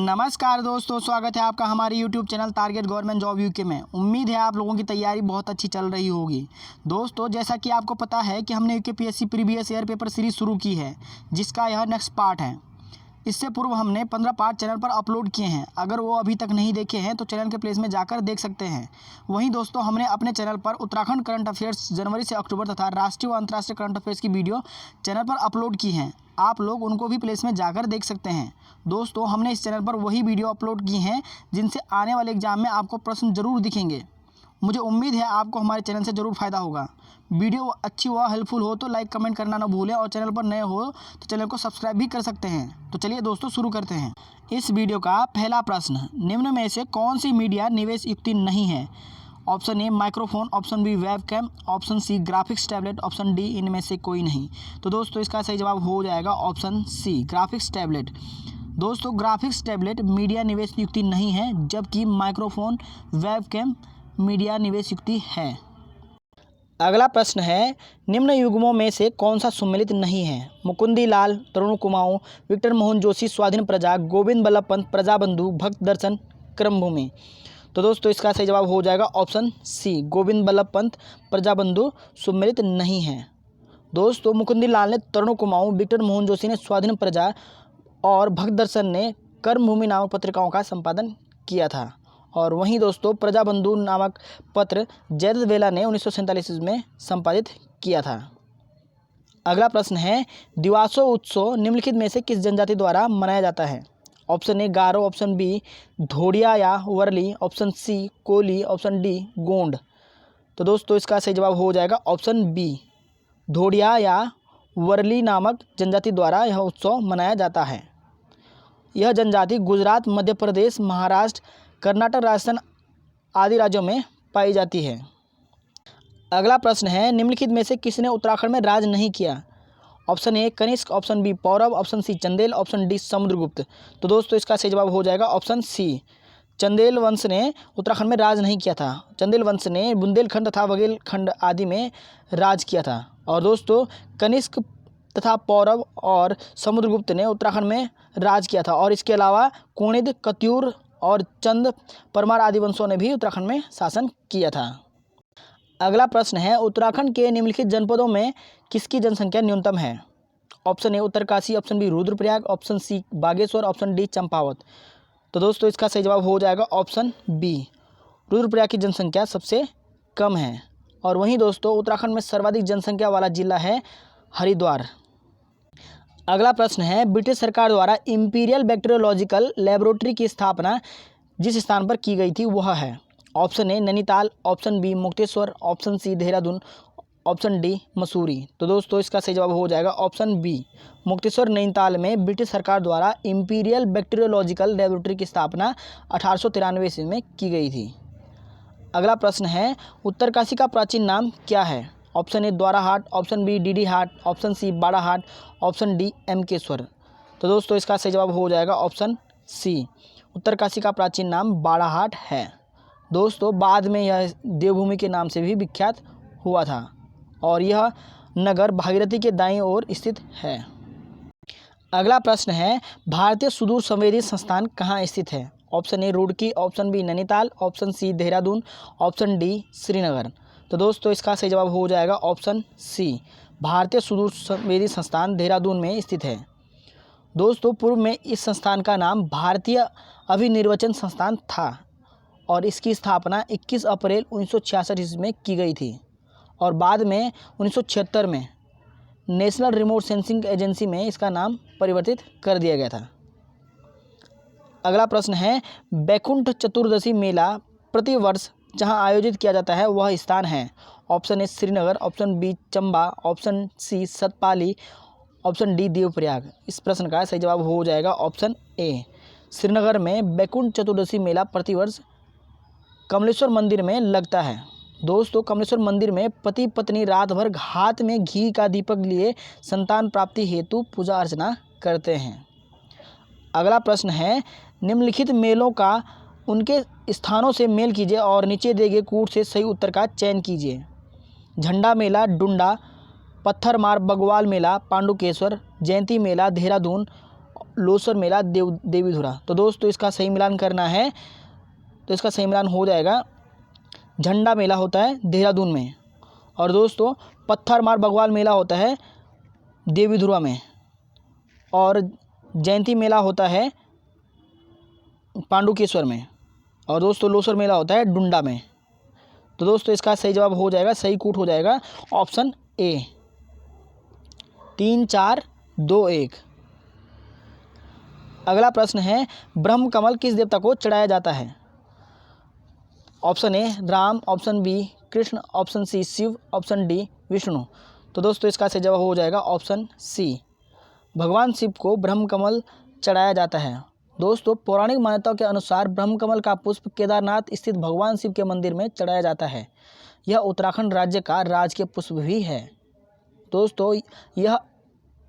नमस्कार दोस्तों, स्वागत है आपका हमारे YouTube channel target government job UK में। उम्मीद है आप लोगों की तैयारी बहुत अच्छी चल रही होगी। दोस्तों, जैसा कि आपको पता है कि हमने UKPSC previous year paper series शुरू की है, जिसका यह नेक्स्ट पार्ट है। इससे पूर्व हमने 15 पार्ट चैनल पर अपलोड किए हैं। अगर वो अभी तक नहीं देखे हैं तो चैनल के प्लेस में जाकर देख सकते हैं। वहीं दोस्तों, हमने अपने चैनल पर उत्तराखंड करंट अफेयर्स जनवरी से अक्टूबर तथा राष्ट्रीय व अंतर्राष्ट्रीय करंट अफेयर्स की वीडियो चैनल पर अपलोड की हैं। आप लोग उनको भी प्लेस में जाकर देख सकते हैं। दोस्तों, हमने इस चैनल पर वही वीडियो अपलोड की हैं जिनसे आने वाले एग्जाम में आपको प्रश्न जरूर दिखेंगे। मुझे उम्मीद है आपको हमारे चैनल से ज़रूर फ़ायदा होगा। वीडियो अच्छी व हेल्पफुल हो तो लाइक कमेंट करना ना भूलें और चैनल पर नए हो तो चैनल को सब्सक्राइब भी कर सकते हैं। तो चलिए दोस्तों, शुरू करते हैं। इस वीडियो का पहला प्रश्न, निम्न में से कौन सी मीडिया निवेश युक्ति नहीं है? Option A microphone, option B webcam, option C graphics tablet, option D इनमें से कोई नहीं। तो दोस्तों, इसका सही जवाब हो जाएगा ऑप्शन सी ग्राफिक्स टैबलेट। दोस्तों, ग्राफिक्स टैबलेट मीडिया निवेश युक्ति नहीं है, जबकि माइक्रोफोन वेबकैम मीडिया निवेश युक्ति है। अगला प्रश्न है, निम्न युग्मों में से कौन सा सुमेलित नहीं है? मुकुंदी लाल, तरुण कुमाऊं, विक्टर मोहन जोशी स्वाधीन प्रजा, गोविंद बल्लभ पंत प्रजाबंधु, भक्त दर्शन क्रमभूमि। तो दोस्तों, इसका सही जवाब हो जाएगा ऑप्शन सी गोविंद बल्लभ पंत प्रजाबंधु सुमेलित नहीं है। दोस्तों, मुकुंदी लाल ने तरुण कुमाऊं, विक्टर मोहन जोशी ने स्वाधीन प्रजा और भक्त दर्शन ने कर्मभूमि नामक पत्रिकाओं का संपादन किया था। और वहीं दोस्तों, प्रजाबंधु नामक पत्र जयदत्त वेला ने 1947 में संपादित किया था। अगला प्रश्न है, दिवासो उत्सव निम्नलिखित में से किस जनजाति द्वारा मनाया जाता है? Option A Garo, option B Dhodia या Warli, option C Koli, option D Gond. तो दोस्तों, इसका सही जवाब हो जाएगा ऑप्शन बी धोड़िया या वर्ली नामक जनजाति द्वारा यह उत्सव मनाया जाता है। यह जनजाति गुजरात, मध्य प्रदेश, महाराष्ट्र, कर्नाटक, राजस्थान आदि राज्यों में पाई जाती है। अगला प्रश्न है, निम्नलिखित में से किसने उत्तराखंड में राज नहीं किया? Option A Kanishka, option B Paurav, option C Chandel, option D Samudragupta. तो दोस्तों, इसका सही जवाब हो जाएगा ऑप्शन सी चंदेल वंश ने उत्तराखंड में राज नहीं किया था। चंदेल वंश ने बुंदेलखंड तथा बघेलखंड आदि में राज किया था। और दोस्तों, कनिष्क तथा पौरव और समुद्रगुप्त ने उत्तराखंड में राज किया था। और इसके अलावा कुणिद, कत्यूर और चंद परमार आदि वंशों ने भी उत्तराखंड में शासन किया था। अगला प्रश्न है, उत्तराखंड के निम्नलिखित जनपदों में किसकी जनसंख्या न्यूनतम है? Option A Uttarkashi, option B Rudraprayag, option C Bageshwar, option D Champawat. तो दोस्तों, इसका सही जवाब हो जाएगा ऑप्शन बी रुद्रप्रयाग की जनसंख्या सबसे कम है। और वहीं दोस्तों, उत्तराखंड में सर्वाधिक जनसंख्या वाला जिला है हरिद्वार। अगला प्रश्न है, ब्रिटिश सरकार द्वारा इंपीरियल बैक्टीरियोलॉजिकल लेबोरेटरी की स्थापना जिस स्थान पर की गई थी वह है? Option A Nainital, option B Mukteshwar, option C Dehradun, option D Mussoorie. तो दोस्तों, इसका सही जवाब हो जाएगा ऑप्शन बी मुक्तेश्वर नैनीताल में ब्रिटिश सरकार द्वारा इंपीरियल बैक्टीरियोलॉजिकल लेबोरेटरी की स्थापना 1893 ईस्वी में की गई थी। अगला प्रश्न है, उत्तरकाशी का प्राचीन नाम क्या है? Option A Dwarahat, option B Didihat, option C Barahat, option D Yamkeshwar. तो दोस्तों, इसका सही जवाब हो जाएगा ऑप्शन सी उत्तरकाशी का प्राचीन नाम बाड़ाहाट है। दोस्तों, बाद में यह देवभूमि के नाम से भी विख्यात हुआ था और यह नगर भागीरथी के दाईं ओर स्थित है। अगला प्रश्न है, भारतीय सुदूर संवेदी संस्थान कहाँ स्थित है? Option A Roorkee, option B Nainital, option C Dehradun, option D Srinagar. तो दोस्तों, इसका सही जवाब हो जाएगा ऑप्शन सी भारतीय सुदूर संवेदी संस्थान देहरादून में स्थित है। दोस्तों, पूर्व में इस संस्थान का नाम भारतीय अभिनिर्वचन संस्थान था और इसकी स्थापना 21 अप्रैल 1966 ईस्वी में की गई थी। और बाद में 1976 में नेशनल रिमोट सेंसिंग एजेंसी में इसका नाम परिवर्तित कर दिया गया था। अगला प्रश्न है, बैकुंठ चतुर्दशी मेला प्रतिवर्ष जहां आयोजित किया जाता है वह स्थान है? Option A Srinagar, option B Chamba, option C Satpali, option D Devprayag. इस प्रश्न का सही जवाब हो जाएगा ऑप्शन ए श्रीनगर में बैकुंठ चतुर्दशी मेला प्रतिवर्ष कमलेश्वर मंदिर में लगता है। दोस्तों, कमलेश्वर मंदिर में पति पत्नी रात भर हाथ में घी का दीपक लिए संतान प्राप्ति हेतु पूजा अर्चना करते हैं। अगला प्रश्न है, निम्नलिखित मेलों का उनके स्थानों से मेल कीजिए और नीचे दिए गए कूट से सही उत्तर का चयन कीजिए। झंडा मेला डुंडा, पत्थर मार बगवाल मेला पांडुकेश्वर, जयंती मेला देहरादून लोसर मेला देवीधुरा। तो दोस्तों इसका सही मिलान करना है, तो इसका सही मिलान हो जाएगा झंडा मेला होता है देहरादून में, और दोस्तों पत्थर मार बगवाल मेला होता है देवीधुरा में, और जयंती मेला होता है पांडुकेश्वर में, और दोस्तों लोसर मेला होता है डुंडा में। तो दोस्तों इसका सही जवाब हो जाएगा, सही कूट हो जाएगा ऑप्शन ए 3 4 2 1। अगला प्रश्न है ब्रह्म कमल किस देवता को चढ़ाया जाता है? Option A Ram, option B Krishna, option C Shiva, option D Vishnu. तो दोस्तों इसका सही जवाब हो जाएगा ऑप्शन सी, भगवान शिव को ब्रह्म कमल चढ़ाया जाता है। दोस्तों पौराणिक मान्यताओं के अनुसार ब्रह्म कमल का पुष्प केदारनाथ स्थित भगवान शिव के मंदिर में चढ़ाया जाता है। यह उत्तराखंड राज्य का राजकीय पुष्प भी है। दोस्तों यह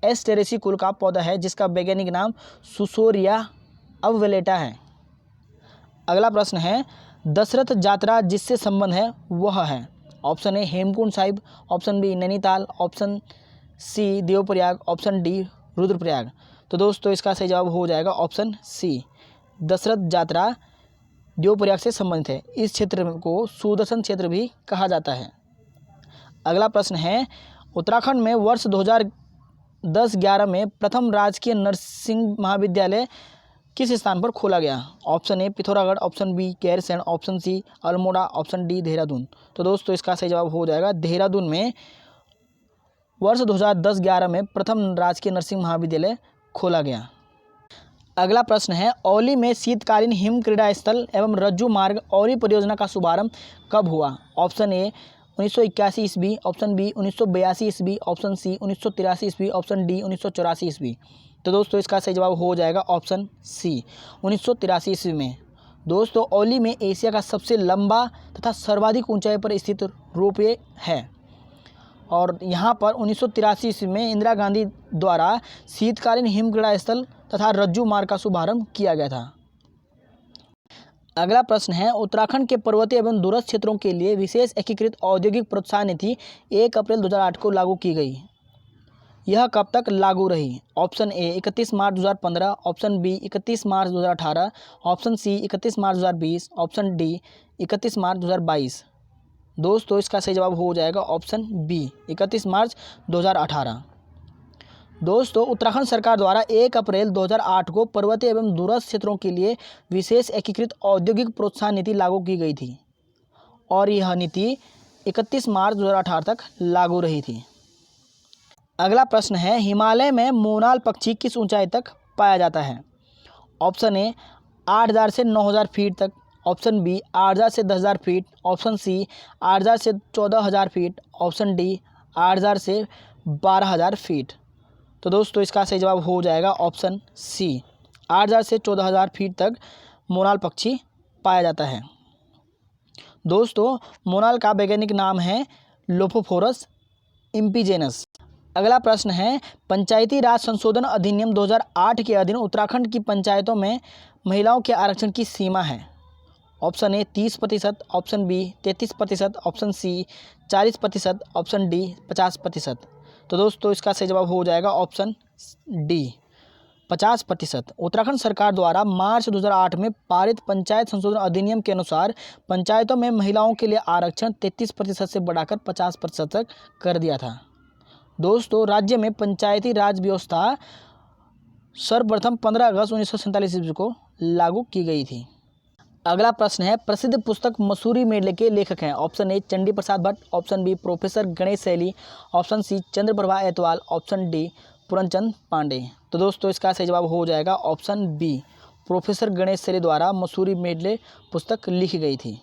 एस्टेरेसी कुल का पौधा है जिसका वैज्ञानिक नाम सुसोरिया अवलेटा है। अगला प्रश्न है दशरथ यात्रा जिससे संबंध है वह है? Option A Hemkund Sahib, option B Nainital, option C Devprayag, option D Rudraprayag. तो दोस्तों इसका सही जवाब हो जाएगा ऑप्शन सी, दशरथ यात्रा देवप्रयाग से संबंधित है। इस क्षेत्र को सुदर्शन क्षेत्र भी कहा जाता है। अगला प्रश्न है उत्तराखंड में वर्ष 2010-11 में प्रथम राजकीय नर्सिंग महाविद्यालय किस स्थान पर खोला गया? Option A Pithoragarh, option B Gairsain, option C Almora, option D Dehradun. तो दोस्तों इसका सही जवाब हो जाएगा देहरादून में वर्ष 2010-11 में प्रथम राजकीय नर्सिंग महाविद्यालय खोला गया। अगला प्रश्न है औली में शीतकालीन हिम क्रीड़ा स्थल एवं रज्जु मार्ग औली परियोजना का शुभारंभ कब हुआ? ऑप्शन ए 1981 ईस्वी, ऑप्शन बी 1982 ईस्वी, ऑप्शन सी 1983 ईस्वी, ऑप्शन डी 1984 ईस्वी। तो दोस्तों इसका सही जवाब हो जाएगा ऑप्शन सी 1983 ईस्वी में। दोस्तों औली में एशिया का सबसे लंबा तथा सर्वाधिक ऊंचाई पर स्थित रोपवे है, और यहाँ पर 1983 ईस्वी में इंदिरा गांधी द्वारा शीतकालीन हिम क्रीड़ा स्थल तथा रज्जु मार्ग का शुभारंभ किया गया था। अगला प्रश्न है उत्तराखंड के पर्वतीय एवं दूरस्थ क्षेत्रों के लिए विशेष एकीकृत औद्योगिक प्रोत्साहन नीति 1 अप्रैल 2008 को लागू की गई। यह कब तक लागू रही? ऑप्शन ए 31 मार्च 2015, ऑप्शन बी 31 मार्च 2018, ऑप्शन सी 31 मार्च 2020, ऑप्शन डी 31 मार्च 2022। दोस्तों इसका सही जवाब हो जाएगा ऑप्शन बी 31 मार्च 2018। दोस्तों उत्तराखंड सरकार द्वारा 1 अप्रैल 2008 को पर्वतीय एवं दूरस्थ क्षेत्रों के लिए विशेष एकीकृत औद्योगिक प्रोत्साहन नीति लागू की गई थी, और यह नीति 31 मार्च 2018 तक लागू रही थी। अगला प्रश्न है हिमालय में मोनाल पक्षी किस ऊंचाई तक पाया जाता है? ऑप्शन ए 8000 से 9000 फीट तक, ऑप्शन बी 8000 से 10000 फीट, ऑप्शन सी 8000 से 14000 फीट, ऑप्शन डी 8000 से 12000 फीट। तो दोस्तों इसका सही जवाब हो जाएगा ऑप्शन सी 8000 से 14000 फीट तक मोनाल पक्षी पाया जाता है। दोस्तों मोनाल का वैज्ञानिक नाम है लोफोफोरस इम्पीजेनस। अगला प्रश्न है पंचायती राज संशोधन अधिनियम 2008 के अधीन उत्तराखंड की पंचायतों में महिलाओं के आरक्षण की सीमा है? Option A 30%, option B 33%, option C 40%, option D 50%। तो दोस्तों इसका सही जवाब हो जाएगा ऑप्शन डी 50%। उत्तराखंड सरकार द्वारा मार्च 2008 में पारित पंचायत संशोधन अधिनियम के अनुसार पंचायतों में महिलाओं के लिए आरक्षण 33% से बढ़ाकर 50% तक कर दिया था। दोस्तों राज्य में पंचायती राज व्यवस्था सर्वप्रथम 15 अगस्त 1947 ईस्वी को लागू की गई थी। अगला प्रश्न है प्रसिद्ध पुस्तक मसूरी मेले के लेखक हैं? Option A Chandi Prasad Bhatt, option B professor Ganesh Shaily, option C Chandraprabha Aitwal, option D Puranchand Pande. तो दोस्तों इसका सही जवाब हो जाएगा ऑप्शन बी प्रोफेसर गणेश शैली द्वारा मसूरी मेले पुस्तक लिखी गई थी।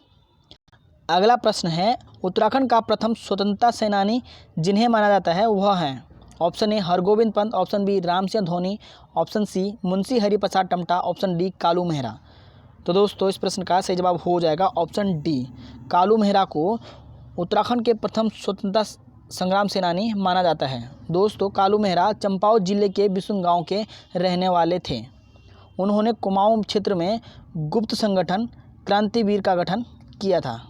अगला प्रश्न है उत्तराखंड का प्रथम स्वतंत्रता सेनानी जिन्हें माना जाता है वह है? Option A Hargovind Pant, option B Ramsingh Dhoni, option C Munshi Hariprasad Tamta, option D Kalu Mehra. तो दोस्तों इस प्रश्न का सही जवाब हो जाएगा ऑप्शन डी कालू मेहरा को उत्तराखंड के प्रथम स्वतंत्रता संग्राम सेनानी माना जाता है। दोस्तों कालू मेहरा चंपावत जिले के बिसुन गांव के रहने वाले थे। उन्होंने कुमाऊं क्षेत्र में गुप्त संगठन क्रांतिवीर का गठन किया था।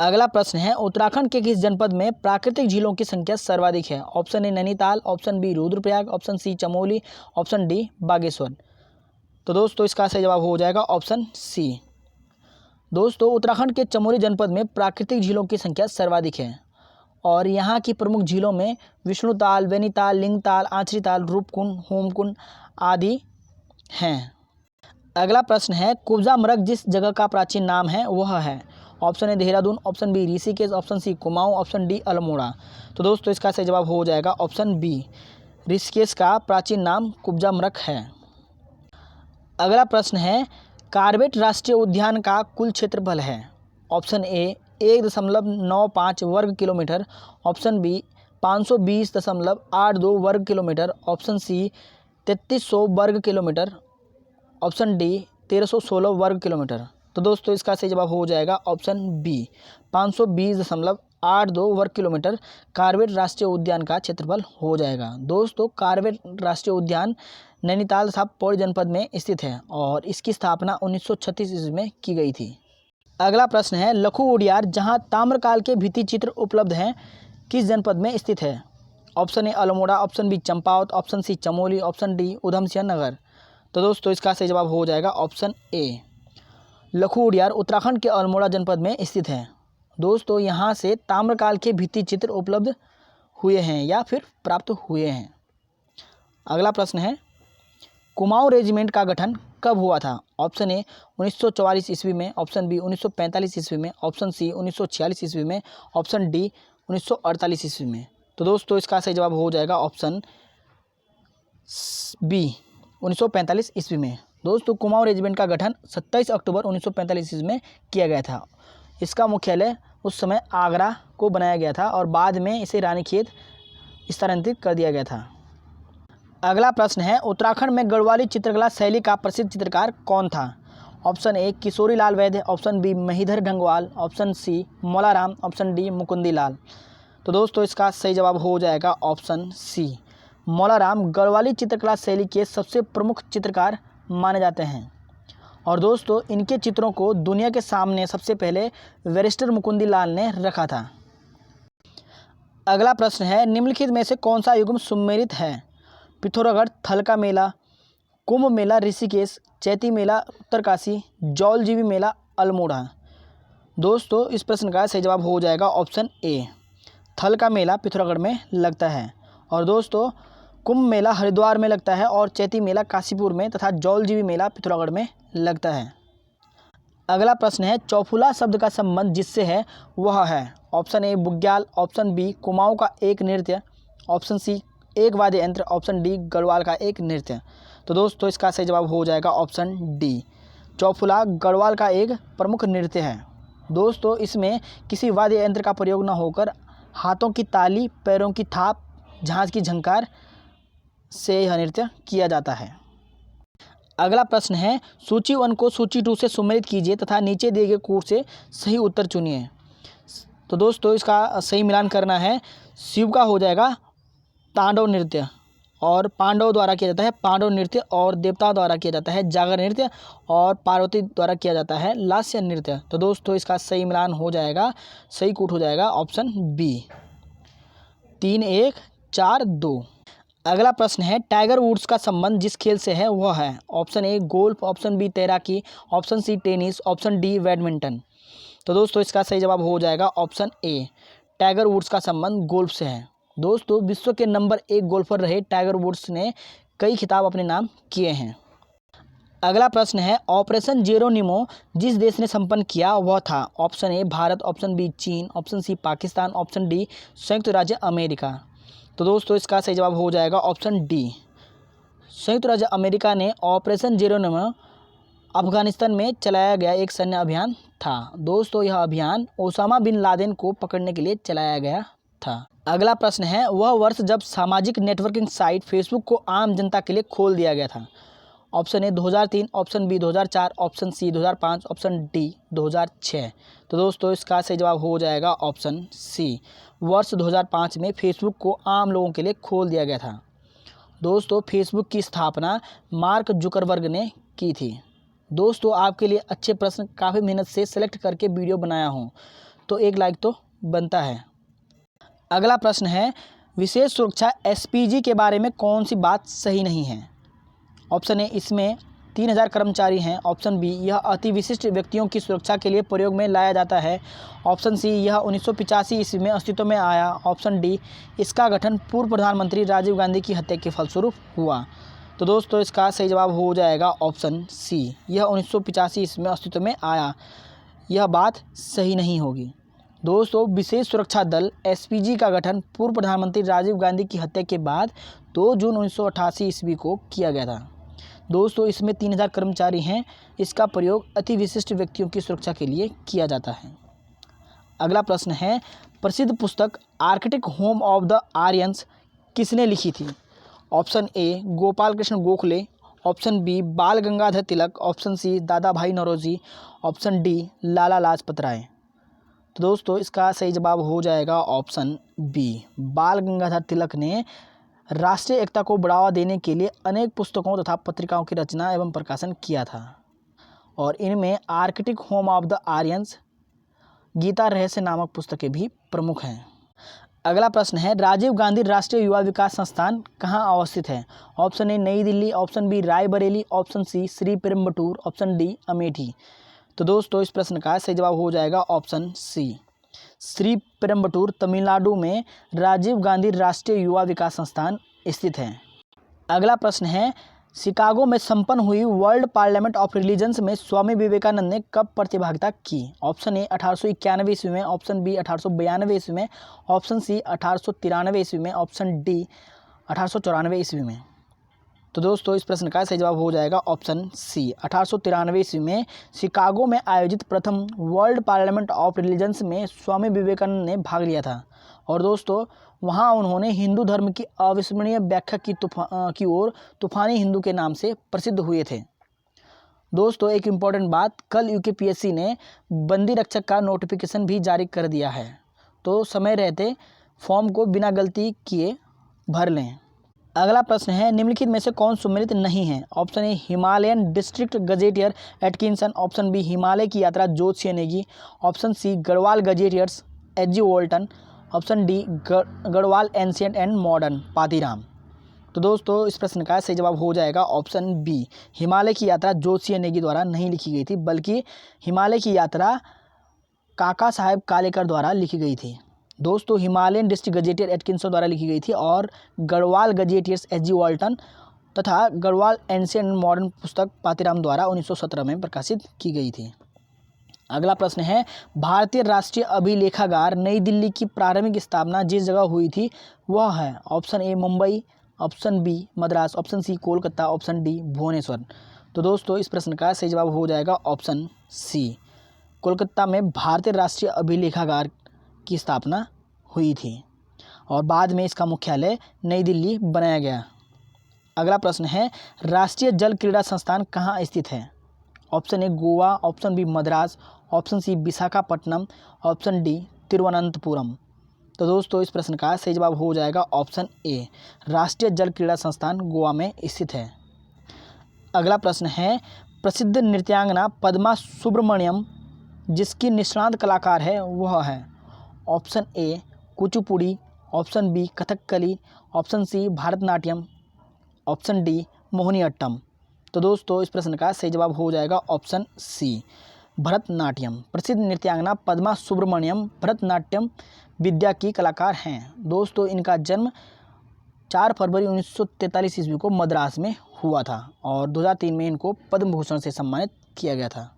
अगला प्रश्न है उत्तराखंड के किस जनपद में प्राकृतिक झीलों की संख्या सर्वाधिक है? Option A Nainital, option B Rudraprayag, option C Chamoli, option D Bageshwar. तो दोस्तों इसका सही जवाब हो जाएगा ऑप्शन सी। दोस्तों उत्तराखंड के चमोली जनपद में प्राकृतिक झीलों की संख्या सर्वाधिक है और यहाँ की प्रमुख झीलों में विष्णुताल, वैनीताल, लिंगताल, आचरीताल, रूपकुंड, होमकुंड आदि हैं। अगला प्रश्न है कुब्जा मृग जिस जगह का प्राचीन नाम है वह है? Option A Dehradun, option B Rishikesh, option C Kumaon, option D Almora. तो दोस्तों इसका सही जवाब हो जाएगा ऑप्शन बी, ऋषिकेश का प्राचीन नाम कुब्जा मृग है। अगला प्रश्न है कार्बेट राष्ट्रीय उद्यान का कुल क्षेत्रफल है? ऑप्शन ए 1.95 वर्ग किलोमीटर, ऑप्शन बी 520.82 वर्ग किलोमीटर, ऑप्शन सी 3300 वर्ग किलोमीटर, ऑप्शन डी 1316 वर्ग किलोमीटर। तो दोस्तों इसका सही जवाब हो जाएगा ऑप्शन बी, 520.82 वर्ग किलोमीटर कार्बेट राष्ट्रीय उद्यान का क्षेत्रफल हो जाएगा। दोस्तों कार्बेट राष्ट्रीय उद्यान नैनीताल तथा पौड़ी जनपद में स्थित है और इसकी स्थापना 1936 ईस्वी में की गई थी। अगला प्रश्न है लखू उडियार जहां ताम्रकाल के भित्ति चित्र उपलब्ध हैं किस जनपद में स्थित है? Option A Almora, option B Champawat, option C Chamoli, option D Udham Singh Nagar. तो दोस्तों इसका सही जवाब हो जाएगा ऑप्शन ए, लखू उडियार उत्तराखंड के अल्मोड़ा जनपद में स्थित है। दोस्तों यहाँ से ताम्रकाल के भित्ति चित्र उपलब्ध हुए हैं या फिर प्राप्त हुए हैं। अगला प्रश्न है कुमाऊं रेजिमेंट का गठन कब हुआ था? ऑप्शन ए 1944 ईस्वी में, ऑप्शन बी 1945 ईस्वी में, ऑप्शन सी 1946 ईस्वी में, ऑप्शन डी 1948 ईस्वी में। तो दोस्तों इसका सही जवाब हो जाएगा ऑप्शन बी, 1945 ईस्वी में। दोस्तों कुमाऊं रेजिमेंट का गठन 27 अक्टूबर 1945 ईस्वी में किया गया था। इसका मुख्यालय उस समय आगरा को बनाया गया था और बाद में इसे रानीखेत स्थानांतरित कर दिया गया था। अगला प्रश्न है उत्तराखंड में गढ़वाली चित्रकला शैली का प्रसिद्ध चित्रकार कौन था? ऑप्शन ए Kishori Lal Vaidya, option B Mahidhar Dhangwal, option C Maularam, option D Mukundi Lal. तो दोस्तों इसका सही जवाब हो जाएगा ऑप्शन सी, मौलाराम गढ़वाली चित्रकला शैली के सबसे प्रमुख चित्रकार माने जाते हैं और दोस्तों इनके चित्रों को दुनिया के सामने सबसे पहले बैरिस्टर मुकुंदी लाल ने रखा था। अगला प्रश्न है निम्नलिखित में से कौन सा युग्म सुमेलित है? पिथौरागढ़ थल का मेला, कुंभ मेला ऋषिकेश, चैती मेला उत्तरकाशी, जौलजीबी मेला अल्मोड़ा। दोस्तों इस प्रश्न का सही जवाब हो जाएगा ऑप्शन ए, थल का मेला पिथौरागढ़ में लगता है और दोस्तों कुंभ मेला हरिद्वार में लगता है और चैती मेला काशीपुर में तथा जौलजीबी मेला पिथौरागढ़ में लगता है। अगला प्रश्न है चौफुला शब्द का संबंध जिससे है वह है? ऑप्शन ए बुग्याल, ऑप्शन बी कुमाऊं का एक नृत्य, ऑप्शन सी एक वाद्य यंत्र, ऑप्शन डी गढ़वाल का एक नृत्य। तो दोस्तों इसका सही जवाब हो जाएगा ऑप्शन डी, चौफुला गढ़वाल का एक प्रमुख नृत्य है। दोस्तों इसमें किसी वाद्य यंत्र का प्रयोग न होकर हाथों की ताली, पैरों की थाप, झांझ की झंकार से यह नृत्य किया जाता है। अगला प्रश्न है सूची 1 को सूची 2 से सुमेलित कीजिए तथा नीचे दिए गए कोड से सही उत्तर चुनिए। तो दोस्तों इसका सही मिलान करना है। शिव का हो जाएगा तांडव नृत्य और पांडव द्वारा किया जाता है पांडव नृत्य और देवता द्वारा किया जाता है जागर नृत्य और पार्वती द्वारा किया जाता है लास्य नृत्य। तो दोस्तों इसका सही मिलान हो जाएगा, सही कूट हो जाएगा ऑप्शन बी, 3-1-4-2। अगला प्रश्न है टाइगर वुड्स का संबंध जिस खेल से है वह है? Option A golf, option B तैराकी, option C tennis, option D badminton. तो दोस्तों इसका सही जवाब हो जाएगा ऑप्शन ए, टाइगर वुड्स का संबंध गोल्फ से है। दोस्तों विश्व के नंबर 1 गोल्फर रहे टाइगर वुड्स ने कई खिताब अपने नाम किए हैं। अगला प्रश्न है ऑपरेशन जेरोनिमो जिस देश ने संपन्न किया वह था? Option A Bharat, option B चीन, option C Pakistan, option D संयुक्त राज्य अमेरिका। तो दोस्तों इसका सही जवाब हो जाएगा ऑप्शन डी, संयुक्त राज्य अमेरिका ने ऑपरेशन जेरोनिमो अफगानिस्तान में चलाया गया एक सैन्य अभियान था। दोस्तों यह अभियान ओसामा बिन लादेन को पकड़ने के लिए चलाया गया था। अगला प्रश्न है वह वर्ष जब सामाजिक नेटवर्किंग साइट फेसबुक को आम जनता के लिए खोल दिया गया था? Option A 2003, option B 2004, option C 2005, option D 2006। तो दोस्तों इसका सही जवाब हो जाएगा ऑप्शन सी, वर्ष 2005 में फेसबुक को आम लोगों के लिए खोल दिया गया था। दोस्तों फेसबुक की स्थापना मार्क जुकरबर्ग ने की थी। दोस्तों आपके लिए अच्छे प्रश्न काफ़ी मेहनत से सेलेक्ट करके वीडियो बनाया हूँ, तो 1 लाइक तो बनता है। अगला प्रश्न है, विशेष सुरक्षा एसपीजी के बारे में कौन सी बात सही नहीं है? ऑप्शन ए, इसमें 3000 कर्मचारी हैं। ऑप्शन बी, यह अति विशिष्ट व्यक्तियों की सुरक्षा के लिए प्रयोग में लाया जाता है। ऑप्शन सी, यह 1985 ईस्वी में अस्तित्व में आया। ऑप्शन डी, इसका गठन पूर्व प्रधानमंत्री राजीव गांधी की हत्या के फलस्वरूप हुआ। तो दोस्तों इसका सही जवाब हो जाएगा ऑप्शन सी, यह 1985 ईस्वी में अस्तित्व में आया। यह बात सही नहीं होगी। दोस्तों विशेष सुरक्षा दल एसपीजी का गठन पूर्व प्रधानमंत्री राजीव गांधी की हत्या के बाद 2 जून 1988 ईस्वी को किया गया था। दोस्तों इसमें 3000 कर्मचारी हैं। इसका प्रयोग अति विशिष्ट व्यक्तियों की सुरक्षा के लिए किया जाता है। अगला प्रश्न है, प्रसिद्ध पुस्तक Arctic home of the Aryans किसने लिखी थी? Option A, Gopal Krishna Gokhale. Option B, Bal Gangadhar Tilak. Option C, Dadabhai Naoroji. Option D, Lala Lajpat Rai. तो दोस्तों इसका सही जवाब हो जाएगा ऑप्शन बी, बाल गंगाधर तिलक ने राष्ट्रीय एकता को बढ़ावा देने के लिए अनेक पुस्तकों तथा पत्रिकाओं की रचना एवं प्रकाशन किया था और इनमें Arctic home of the Aryans, Gita Rahasya नामक पुस्तकें भी प्रमुख हैं। अगला प्रश्न है, राजीव गांधी राष्ट्रीय युवा विकास संस्थान कहाँ अवस्थित है? Option A, Nai Delhi. Option B, Raebareli. Option C, Shri Perumbudur. Option D, Amethi. तो दोस्तों इस प्रश्न का सही जवाब हो जाएगा ऑप्शन सी, श्री पेरुम्बटूर तमिलनाडु में राजीव गांधी राष्ट्रीय युवा विकास संस्थान स्थित है। अगला प्रश्न है, शिकागो में संपन्न हुई वर्ल्ड पार्लियामेंट ऑफ रिलीजन्स में स्वामी विवेकानंद ने कब प्रतिभागिता की? ऑप्शन ए, 1891 ईस्वी में। ऑप्शन बी, 1892 ईस्वी में। ऑप्शन सी, 1893 ईस्वी में। ऑप्शन डी, 1894 ईस्वी में। तो दोस्तों इस प्रश्न का सही जवाब हो जाएगा ऑप्शन सी, 1893 ईस्वी में शिकागो में आयोजित प्रथम वर्ल्ड पार्लियामेंट ऑफ रिलीजन्स में स्वामी विवेकानंद ने भाग लिया था और दोस्तों वहां उन्होंने हिंदू धर्म की अविस्मरणीय व्याख्या की ओर तूफानी हिंदू के नाम से प्रसिद्ध हुए थे। दोस्तों एक इम्पॉर्टेंट बात, कल यूकेपीएससी ने बंदी रक्षक का नोटिफिकेशन भी जारी कर दिया है, तो समय रहते फॉर्म को बिना गलती किए भर लें। अगला प्रश्न है, निम्नलिखित में से कौन सम्मिलित नहीं है? Option A, Himalayan district gazetteer Atkinson. Option B, Himalaya की यात्रा ज्योतिषीय Negi. Option C, Garhwal gazetteers H G. Walton. Option D, Garhwal ancient and modern Patiram. तो दोस्तों इस प्रश्न का सही जवाब हो जाएगा ऑप्शन बी, हिमालय की यात्रा ज्योतिषीय नेगी द्वारा नहीं लिखी गई थी, बल्कि हिमालय की यात्रा काका साहेब कालेकर द्वारा लिखी गई थी। दोस्तों हिमालयन डिस्ट्रिक्ट गजेटियर एटकिंसन द्वारा लिखी गई थी और गढ़वाल गजेटियर्स एच.जी. वॉल्टन तथा गढ़वाल एंशिएंट एंड मॉडर्न पुस्तक पातीराम द्वारा 1917 में प्रकाशित की गई थी। अगला प्रश्न है, भारतीय राष्ट्रीय अभिलेखागार नई दिल्ली की प्रारंभिक स्थापना जिस जगह हुई थी वह है? Option A, Mumbai. Option B, Madras. Option C, Kolkata. Option D, Bhubaneswar. तो दोस्तों इस प्रश्न का सही जवाब हो जाएगा ऑप्शन सी, कोलकाता में भारतीय राष्ट्रीय अभिलेखागार की स्थापना हुई थी और बाद में इसका मुख्यालय नई दिल्ली बनाया गया। अगला प्रश्न है, राष्ट्रीय जल क्रीड़ा संस्थान कहाँ स्थित है? Option A, Goa. Option B, Madras. Option C, Visakhapatnam. Option D, Thiruvananthapuram. तो दोस्तों इस प्रश्न का सही जवाब हो जाएगा ऑप्शन ए, राष्ट्रीय जल क्रीड़ा संस्थान गोवा में स्थित है। अगला प्रश्न है, प्रसिद्ध नृत्यांगना पद्मा सुब्रमण्यम जिसकी निष्णात कलाकार है वह है? Option A, Kuchipudi. Option B, Kathakali. Option C, Bharatanatyam. Option D, Mohiniyattam. तो दोस्तों इस प्रश्न का सही जवाब हो जाएगा ऑप्शन सी, भरतनाट्यम। प्रसिद्ध नृत्यांगना पद्मा सुब्रमण्यम भरतनाट्यम विद्या की कलाकार हैं। दोस्तों इनका जन्म 4 फरवरी 1943 ईस्वी को मद्रास में हुआ था और 2003 में इनको पद्म भूषण से सम्मानित किया गया था।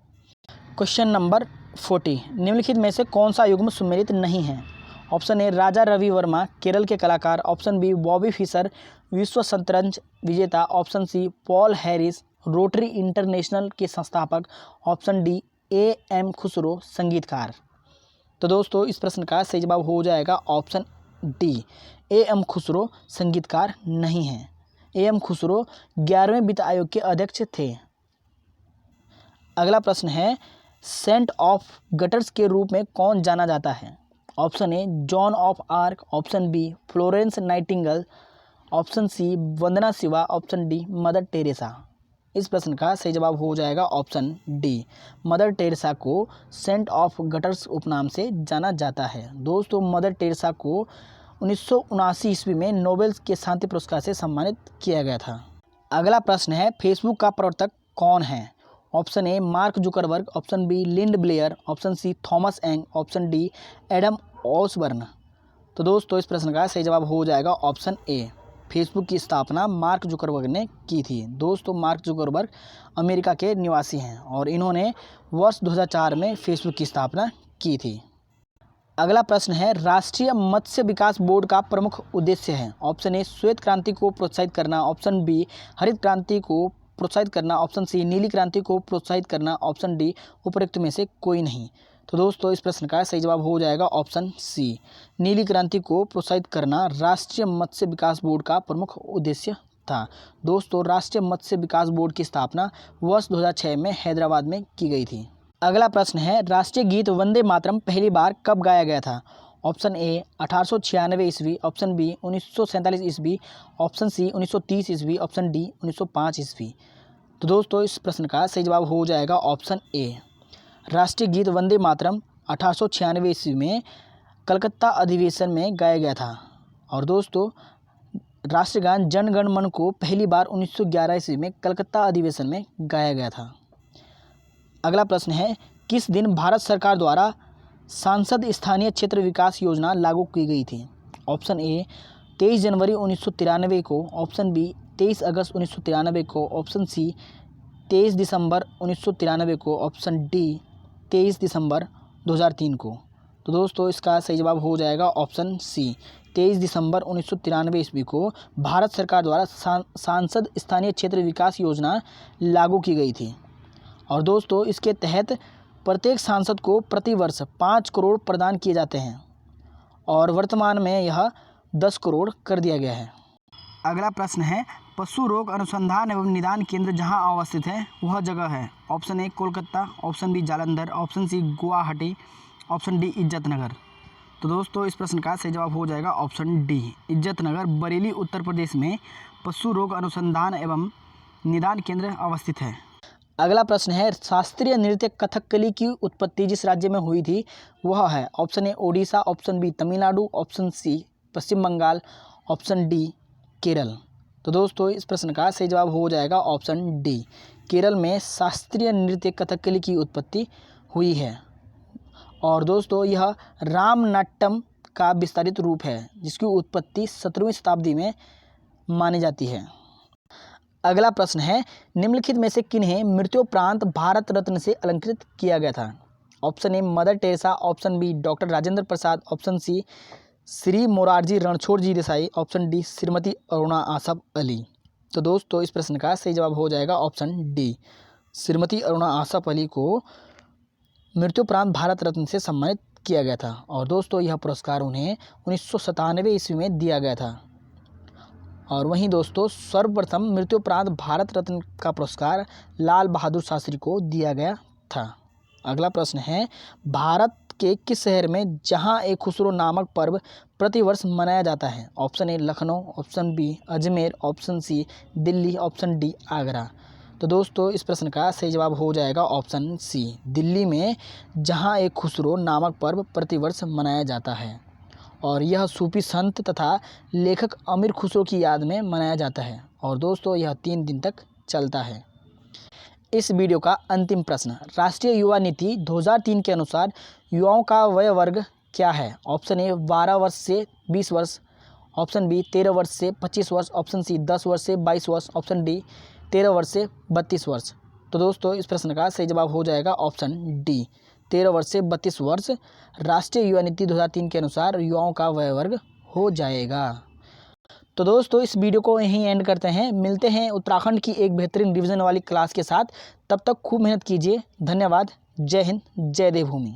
क्वेश्चन नंबर 40, निम्नलिखित में से कौन सा युग्म सम्मिलित नहीं है? ऑप्शन ए, राजा रवि वर्मा केरल के कलाकार। ऑप्शन बी, बॉबी फिशर विश्व शतरंज विजेता। Option C, Paul Harris Rotary International के संस्थापक। Option D, AM. खुसरो संगीतकार। तो दोस्तों इस प्रश्न का सही जवाब हो जाएगा ऑप्शन डी, ए.एम. खुसरो संगीतकार नहीं है। ए.एम. खुसरो 11वें वित्त आयोग के अध्यक्ष थे। अगला प्रश्न है, सेंट ऑफ गटर्स के रूप में कौन जाना जाता है? Option A, Joan of Arc. Option B, Florence Nightingale. Option C, Vandana Shiva. Option D, Mother Teresa. इस प्रश्न का सही जवाब हो जाएगा ऑप्शन डी। मदर टेरेसा को सेंट ऑफ गटर्स उपनाम से जाना जाता है। दोस्तों, मदर टेरेसा को 1979 ईस्वी में नोबेल के शांति पुरस्कार से सम्मानित किया गया था। अगला प्रश्न है, फेसबुक का प्रवर्तक कौन है? Option A Mark Zuckerberg, option B Lind Blair, option C Thomas Eng, option D Adam Osborne. तो दोस्तों, इस प्रश्न का सही जवाब हो जाएगा ऑप्शन ए। फेसबुक की स्थापना मार्क जुकरबर्ग ने की थी। दोस्तों, मार्क जुकरबर्ग अमेरिका के निवासी हैं और इन्होंने वर्ष 2004 में फेसबुक की स्थापना की थी। अगला प्रश्न है, राष्ट्रीय मत्स्य विकास बोर्ड का प्रमुख उद्देश्य है? ऑप्शन ए श्वेत क्रांति को प्रोत्साहित करना, ऑप्शन बी हरित क्रांति को प्रोत्साहित करना, ऑप्शन सी नीली क्रांति को प्रोत्साहित करना, ऑप्शन डी उपरोक्त में से कोई नहीं। तो दोस्तों, इस प्रश्न का सही जवाब हो जाएगा ऑप्शन सी, नीली क्रांति को प्रोत्साहित करना राष्ट्रीय मत्स्य विकास बोर्ड का प्रमुख उद्देश्य था। दोस्तों, राष्ट्रीय मत्स्य विकास बोर्ड की स्थापना वर्ष 2006 में हैदराबाद में की गई थी। अगला प्रश्न है, राष्ट्रीय गीत वंदे मातरम पहली बार कब गाया गया था? ऑप्शन ए 1896 ईस्वी, ऑप्शन बी 1947 ईस्वी, ऑप्शन सी 1930 ईस्वी, ऑप्शन डी 1905 ईस्वी। तो दोस्तों, इस प्रश्न का सही जवाब हो जाएगा ऑप्शन ए। राष्ट्रीय गीत वंदे मातरम 1896 ईस्वी में कलकत्ता अधिवेशन में गाया गया था। और दोस्तों, राष्ट्रगान जन गण मन को पहली बार 1911 ईस्वी में कलकत्ता अधिवेशन में गाया गया था। अगला प्रश्न है, किस दिन भारत सरकार द्वारा सांसद स्थानीय क्षेत्र विकास योजना लागू की गई थी? ऑप्शन ए 23 जनवरी 1993 को, ऑप्शन बी 23 अगस्त 1993 को, ऑप्शन सी 23 दिसंबर 1993 को, ऑप्शन डी 23 दिसंबर 2003 को। तो दोस्तों, इसका सही जवाब हो जाएगा ऑप्शन सी, 23 दिसंबर 1993 ईस्वी को भारत सरकार द्वारा सांसद स्थानीय क्षेत्र विकास योजना लागू की गई थी। और दोस्तों, इसके तहत प्रत्येक सांसद को प्रतिवर्ष 5 करोड़ प्रदान किए जाते हैं और वर्तमान में यह 10 करोड़ कर दिया गया है। अगला प्रश्न है, पशु रोग अनुसंधान एवं निदान केंद्र जहां अवस्थित है वह जगह है? Option A Kolkata, option B Jalandhar, option C Guwahati, option D Izatnagar. तो दोस्तों, इस प्रश्न का सही जवाब हो जाएगा ऑप्शन डी, इज्जतनगर, बरेली, उत्तर प्रदेश में पशु रोग अनुसंधान एवं निदान केंद्र अवस्थित है। अगला प्रश्न है, शास्त्रीय नृत्य कथकली की उत्पत्ति जिस राज्य में हुई थी वह है? Option A Odisha, option B Tamil Nadu, option C Paschim Bangal, option D Kerala. तो दोस्तों, इस प्रश्न का सही जवाब हो जाएगा ऑप्शन डी, केरल में शास्त्रीय नृत्य कथकली की उत्पत्ति हुई है। और दोस्तों, यह रामनाट्यम का विस्तारित रूप है जिसकी उत्पत्ति 17वीं शताब्दी में मानी जाती है। अगला प्रश्न है, निम्नलिखित में से किन्हें मृत्युपरांत भारत रत्न से अलंकृत किया गया था? Option A Mother Teresa, option B doctor Rajendra Prasad, option C Shri Morarji Ranchhodji Desai, option D Shrimati Aruna Asaf Ali. तो दोस्तों, इस प्रश्न का सही जवाब हो जाएगा ऑप्शन डी, श्रीमती अरुणा आसफ अली को मृत्युपरांत भारत रत्न से सम्मानित किया गया था। और दोस्तों, यह पुरस्कार उन्हें 1997 ईस्वी में दिया गया था। और वहीं दोस्तों, सर्वप्रथम मृत्युपरांत भारत रत्न का पुरस्कार लाल बहादुर शास्त्री को दिया गया था। अगला प्रश्न है, भारत के किस शहर में जहां ए खुसरो नामक पर्व प्रतिवर्ष मनाया जाता है? Option A Lucknow, option B Ajmer, option C Delhi, option D Agra. तो दोस्तों, इस प्रश्न का सही जवाब हो जाएगा ऑप्शन सी, दिल्ली में जहां ए खुसरो नामक पर्व प्रतिवर्ष मनाया जाता है। और यह सूफी संत तथा लेखक अमीर खुसरो की याद में मनाया जाता है। और दोस्तों, यह 3 दिन तक चलता है। इस वीडियो का अंतिम प्रश्न, राष्ट्रीय युवा नीति 2003 के अनुसार युवाओं का वय वर्ग क्या है? ऑप्शन ए 12 वर्ष से 20 वर्ष, ऑप्शन बी 13 वर्ष से 25 वर्ष, ऑप्शन सी 10 वर्ष से 22 वर्ष, ऑप्शन डी 13 वर्ष से 32 वर्ष। तो दोस्तों, इस प्रश्न का सही जवाब हो जाएगा ऑप्शन डी, 13 वर्ष से 32 वर्ष राष्ट्रीय युवा नीति 2003 के अनुसार युवाओं का वय वर्ग हो जाएगा। तो दोस्तों, इस वीडियो को यहीं एंड करते हैं। मिलते हैं उत्तराखंड की एक बेहतरीन रिवीजन वाली क्लास के साथ। तब तक खूब मेहनत कीजिए। धन्यवाद। जय हिंद, जय देवभूमि।